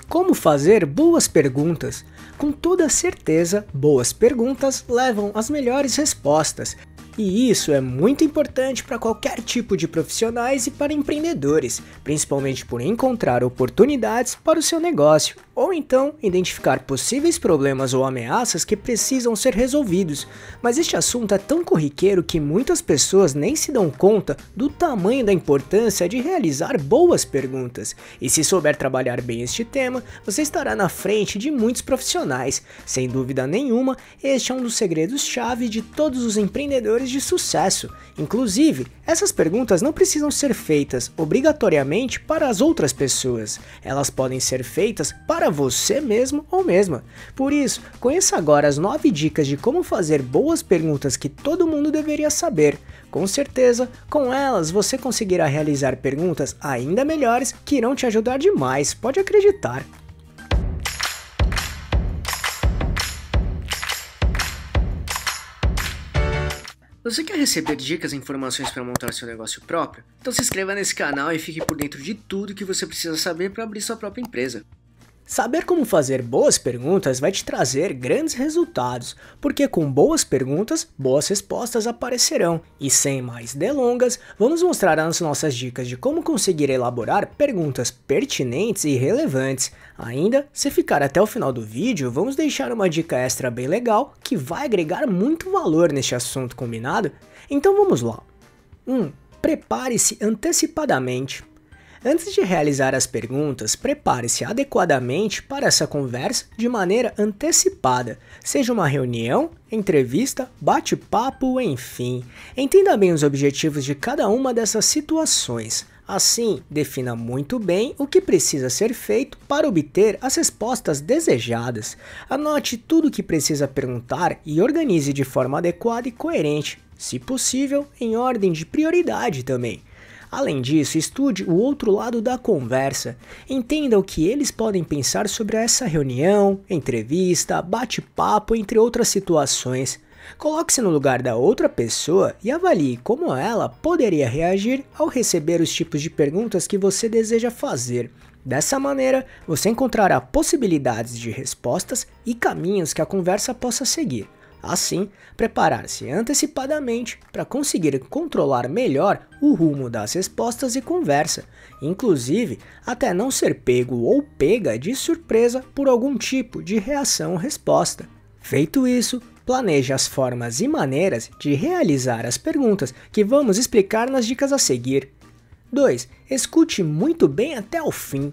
Como fazer boas perguntas? Com toda certeza, boas perguntas levam às melhores respostas. E isso é muito importante para qualquer tipo de profissionais e para empreendedores, principalmente por encontrar oportunidades para o seu negócio, ou então identificar possíveis problemas ou ameaças que precisam ser resolvidos. Mas este assunto é tão corriqueiro que muitas pessoas nem se dão conta do tamanho da importância de realizar boas perguntas. E se souber trabalhar bem este tema, você estará na frente de muitos profissionais. Sem dúvida nenhuma, este é um dos segredos-chave de todos os empreendedores de sucesso. Inclusive, essas perguntas não precisam ser feitas obrigatoriamente para as outras pessoas. Elas podem ser feitas para você mesmo ou mesma. Por isso, conheça agora as 9 dicas de como fazer boas perguntas que todo mundo deveria saber. Com certeza, com elas você conseguirá realizar perguntas ainda melhores que irão te ajudar demais, pode acreditar. Você quer receber dicas e informações para montar seu negócio próprio? Então se inscreva nesse canal e fique por dentro de tudo que você precisa saber para abrir sua própria empresa. Saber como fazer boas perguntas vai te trazer grandes resultados, porque com boas perguntas, boas respostas aparecerão. E sem mais delongas, vamos mostrar as nossas dicas de como conseguir elaborar perguntas pertinentes e relevantes. Ainda, se ficar até o final do vídeo, vamos deixar uma dica extra bem legal que vai agregar muito valor neste assunto, combinado? Então vamos lá. 1. Prepare-se antecipadamente. Antes de realizar as perguntas, prepare-se adequadamente para essa conversa de maneira antecipada, seja uma reunião, entrevista, bate-papo, enfim. Entenda bem os objetivos de cada uma dessas situações. Assim, defina muito bem o que precisa ser feito para obter as respostas desejadas. Anote tudo o que precisa perguntar e organize de forma adequada e coerente, se possível, em ordem de prioridade também. Além disso, estude o outro lado da conversa. Entenda o que eles podem pensar sobre essa reunião, entrevista, bate-papo, entre outras situações. Coloque-se no lugar da outra pessoa e avalie como ela poderia reagir ao receber os tipos de perguntas que você deseja fazer. Dessa maneira, você encontrará possibilidades de respostas e caminhos que a conversa possa seguir. Assim, preparar-se antecipadamente para conseguir controlar melhor o rumo das respostas e conversa, inclusive até não ser pego ou pega de surpresa por algum tipo de reação ou resposta. Feito isso, planeje as formas e maneiras de realizar as perguntas que vamos explicar nas dicas a seguir. 2. Escute muito bem até o fim.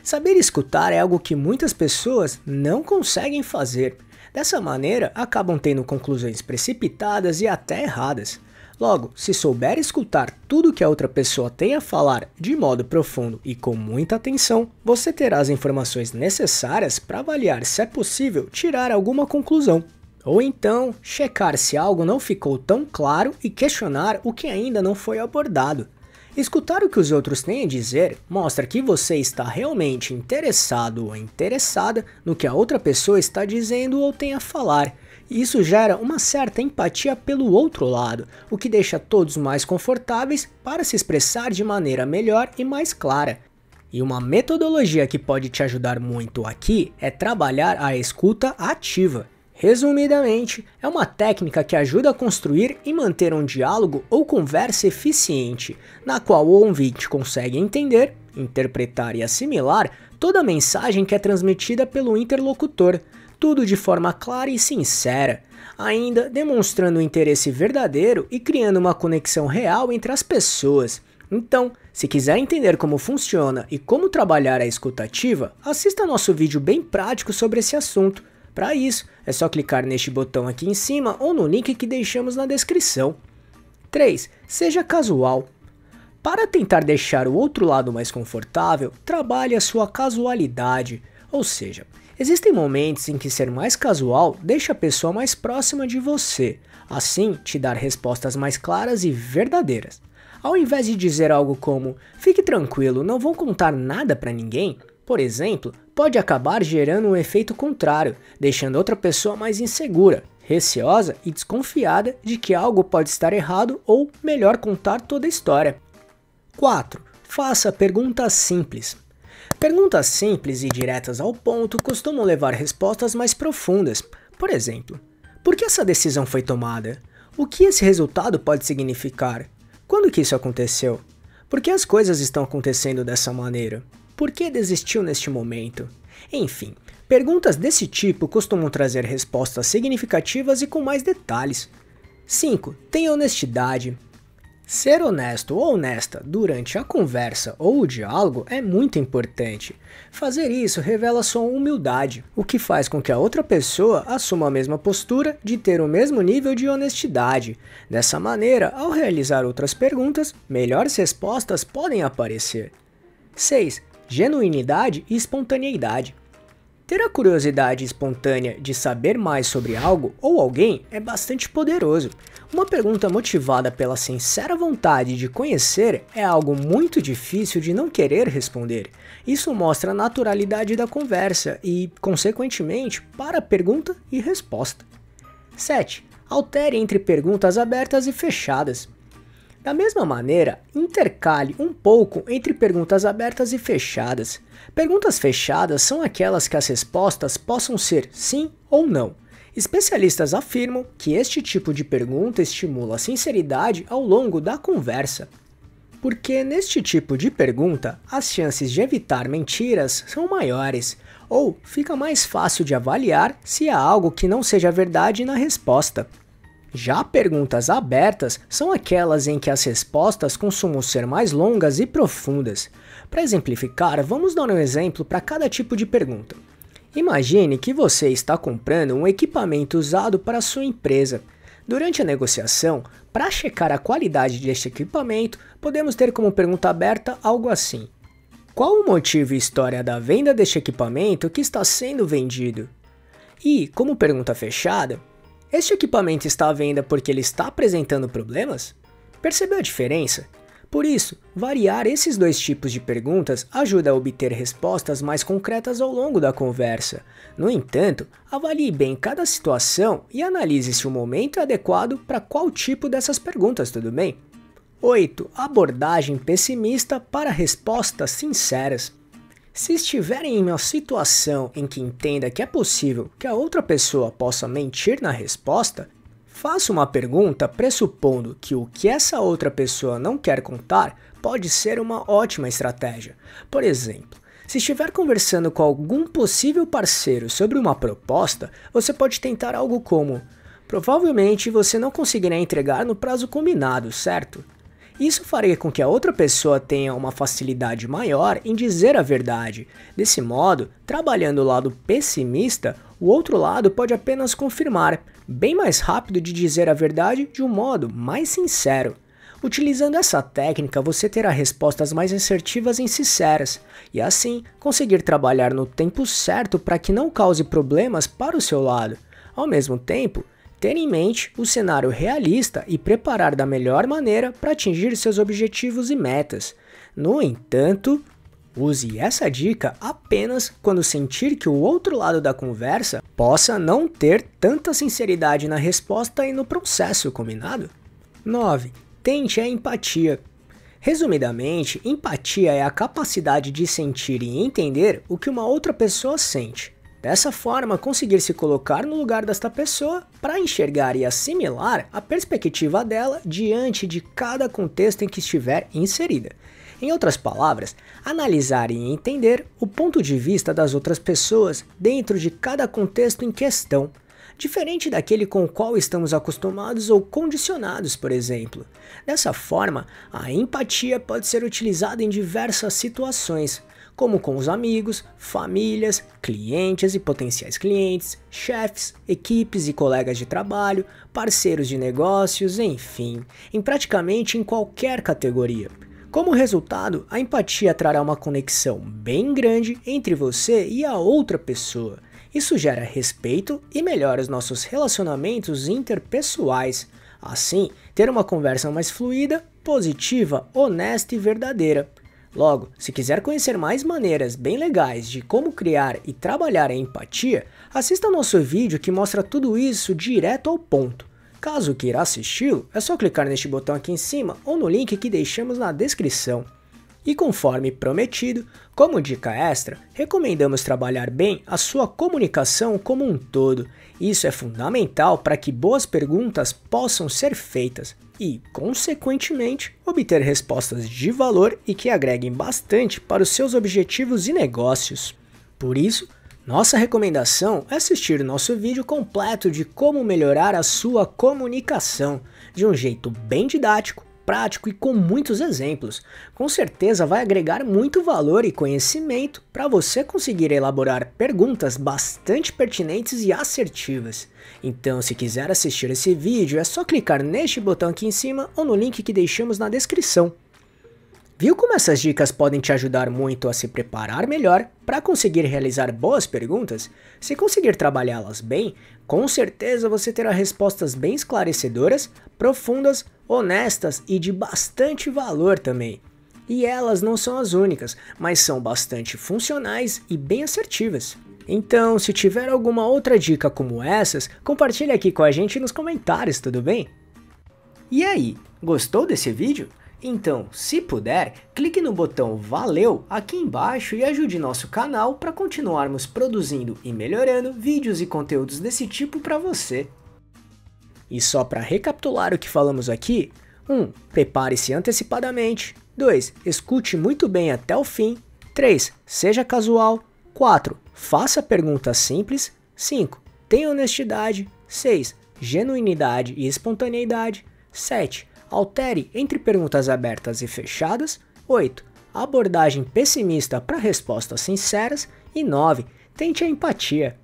Saber escutar é algo que muitas pessoas não conseguem fazer. Dessa maneira, acabam tendo conclusões precipitadas e até erradas. Logo, se souber escutar tudo que a outra pessoa tem a falar de modo profundo e com muita atenção, você terá as informações necessárias para avaliar se é possível tirar alguma conclusão. Ou então, checar se algo não ficou tão claro e questionar o que ainda não foi abordado. Escutar o que os outros têm a dizer mostra que você está realmente interessado ou interessada no que a outra pessoa está dizendo ou tem a falar. Isso gera uma certa empatia pelo outro lado, o que deixa todos mais confortáveis para se expressar de maneira melhor e mais clara. E uma metodologia que pode te ajudar muito aqui é trabalhar a escuta ativa. Resumidamente, é uma técnica que ajuda a construir e manter um diálogo ou conversa eficiente, na qual o ouvinte consegue entender, interpretar e assimilar toda a mensagem que é transmitida pelo interlocutor, tudo de forma clara e sincera, ainda demonstrando um interesse verdadeiro e criando uma conexão real entre as pessoas. Então, se quiser entender como funciona e como trabalhar a escuta ativa, assista nosso vídeo bem prático sobre esse assunto. Para isso, é só clicar neste botão aqui em cima ou no link que deixamos na descrição. 3. Seja casual. Para tentar deixar o outro lado mais confortável, trabalhe a sua casualidade. Ou seja, existem momentos em que ser mais casual deixa a pessoa mais próxima de você, assim te dar respostas mais claras e verdadeiras. Ao invés de dizer algo como, fique tranquilo, não vou contar nada para ninguém, por exemplo, pode acabar gerando um efeito contrário, deixando outra pessoa mais insegura, receosa e desconfiada de que algo pode estar errado ou melhor contar toda a história. 4. Faça perguntas simples. Perguntas simples e diretas ao ponto costumam levar respostas mais profundas. Por exemplo, por que essa decisão foi tomada? O que esse resultado pode significar? Quando que isso aconteceu? Por que as coisas estão acontecendo dessa maneira? Por que desistiu neste momento? Enfim, perguntas desse tipo costumam trazer respostas significativas e com mais detalhes. 5. Tenha honestidade. Ser honesto ou honesta durante a conversa ou o diálogo é muito importante. Fazer isso revela sua humildade, o que faz com que a outra pessoa assuma a mesma postura de ter o mesmo nível de honestidade. Dessa maneira, ao realizar outras perguntas, melhores respostas podem aparecer. 6. Genuinidade e espontaneidade. Ter a curiosidade espontânea de saber mais sobre algo ou alguém é bastante poderoso. Uma pergunta motivada pela sincera vontade de conhecer é algo muito difícil de não querer responder. Isso mostra a naturalidade da conversa e, consequentemente, para a pergunta e resposta. 7. Altere entre perguntas abertas e fechadas. Da mesma maneira, intercale um pouco entre perguntas abertas e fechadas. Perguntas fechadas são aquelas que as respostas possam ser sim ou não. Especialistas afirmam que este tipo de pergunta estimula a sinceridade ao longo da conversa. Porque neste tipo de pergunta, as chances de evitar mentiras são maiores, ou fica mais fácil de avaliar se há algo que não seja verdade na resposta. Já perguntas abertas são aquelas em que as respostas costumam ser mais longas e profundas. Para exemplificar, vamos dar um exemplo para cada tipo de pergunta. Imagine que você está comprando um equipamento usado para a sua empresa. Durante a negociação, para checar a qualidade deste equipamento, podemos ter como pergunta aberta algo assim: qual o motivo e história da venda deste equipamento que está sendo vendido? E, como pergunta fechada, este equipamento está à venda porque ele está apresentando problemas? Percebeu a diferença? Por isso, variar esses dois tipos de perguntas ajuda a obter respostas mais concretas ao longo da conversa. No entanto, avalie bem cada situação e analise se o momento é adequado para qual tipo dessas perguntas, tudo bem? 8. Abordagem pessimista para respostas sinceras. Se estiverem em uma situação em que entenda que é possível que a outra pessoa possa mentir na resposta, faça uma pergunta pressupondo que o que essa outra pessoa não quer contar pode ser uma ótima estratégia. Por exemplo, se estiver conversando com algum possível parceiro sobre uma proposta, você pode tentar algo como: provavelmente você não conseguirá entregar no prazo combinado, certo? Isso faria com que a outra pessoa tenha uma facilidade maior em dizer a verdade. Desse modo, trabalhando o lado pessimista, o outro lado pode apenas confirmar, bem mais rápido de dizer a verdade de um modo mais sincero. Utilizando essa técnica, você terá respostas mais assertivas e sinceras, e assim conseguir trabalhar no tempo certo para que não cause problemas para o seu lado. Ao mesmo tempo, ter em mente o cenário realista e preparar da melhor maneira para atingir seus objetivos e metas. No entanto, use essa dica apenas quando sentir que o outro lado da conversa possa não ter tanta sinceridade na resposta e no processo, combinado? 9. Tente a empatia. Resumidamente, empatia é a capacidade de sentir e entender o que uma outra pessoa sente. Dessa forma, conseguir se colocar no lugar desta pessoa para enxergar e assimilar a perspectiva dela diante de cada contexto em que estiver inserida. Em outras palavras, analisar e entender o ponto de vista das outras pessoas dentro de cada contexto em questão, diferente daquele com o qual estamos acostumados ou condicionados, por exemplo. Dessa forma, a empatia pode ser utilizada em diversas situações, como com os amigos, famílias, clientes e potenciais clientes, chefes, equipes e colegas de trabalho, parceiros de negócios, enfim, em praticamente em qualquer categoria. Como resultado, a empatia trará uma conexão bem grande entre você e a outra pessoa. Isso gera respeito e melhora os nossos relacionamentos interpessoais. Assim, ter uma conversa mais fluida, positiva, honesta e verdadeira. Logo, se quiser conhecer mais maneiras bem legais de como criar e trabalhar a empatia, assista ao nosso vídeo que mostra tudo isso direto ao ponto. Caso queira assisti-lo, é só clicar neste botão aqui em cima ou no link que deixamos na descrição. E conforme prometido, como dica extra, recomendamos trabalhar bem a sua comunicação como um todo. Isso é fundamental para que boas perguntas possam ser feitas e, consequentemente, obter respostas de valor e que agreguem bastante para os seus objetivos e negócios. Por isso, nossa recomendação é assistir o nosso vídeo completo de como melhorar a sua comunicação, de um jeito bem didático, prático e com muitos exemplos. Com certeza vai agregar muito valor e conhecimento para você conseguir elaborar perguntas bastante pertinentes e assertivas. Então, se quiser assistir esse vídeo, é só clicar neste botão aqui em cima ou no link que deixamos na descrição. Viu como essas dicas podem te ajudar muito a se preparar melhor para conseguir realizar boas perguntas? Se conseguir trabalhá-las bem, com certeza você terá respostas bem esclarecedoras, profundas, honestas e de bastante valor também. E elas não são as únicas, mas são bastante funcionais e bem assertivas. Então, se tiver alguma outra dica como essas, compartilhe aqui com a gente nos comentários, tudo bem? E aí, gostou desse vídeo? Então, se puder, clique no botão Valeu aqui embaixo e ajude nosso canal para continuarmos produzindo e melhorando vídeos e conteúdos desse tipo para você. E só para recapitular o que falamos aqui: 1. Prepare-se antecipadamente. 2. Escute muito bem até o fim. 3. Seja casual. 4. Faça perguntas simples. 5. Tenha honestidade. 6. Genuinidade e espontaneidade. 7. Altere entre perguntas abertas e fechadas. 8. Abordagem pessimista para respostas sinceras. E 9. Tente a empatia.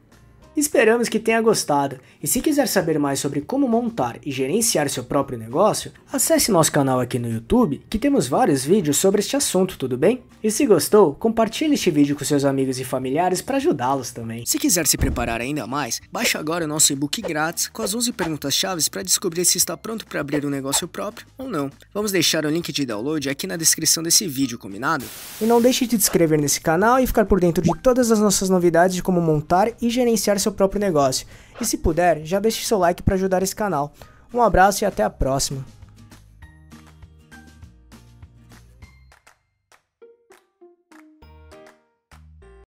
Esperamos que tenha gostado, e se quiser saber mais sobre como montar e gerenciar seu próprio negócio, acesse nosso canal aqui no YouTube, que temos vários vídeos sobre este assunto, tudo bem? E se gostou, compartilhe este vídeo com seus amigos e familiares para ajudá-los também. Se quiser se preparar ainda mais, baixe agora o nosso e-book grátis com as 11 perguntas-chave para descobrir se está pronto para abrir um negócio próprio ou não. Vamos deixar o link de download aqui na descrição desse vídeo, combinado? E não deixe de se inscrever nesse canal e ficar por dentro de todas as nossas novidades de como montar e gerenciar seu próprio negócio. E se puder, já deixe seu like para ajudar esse canal. Um abraço e até a próxima.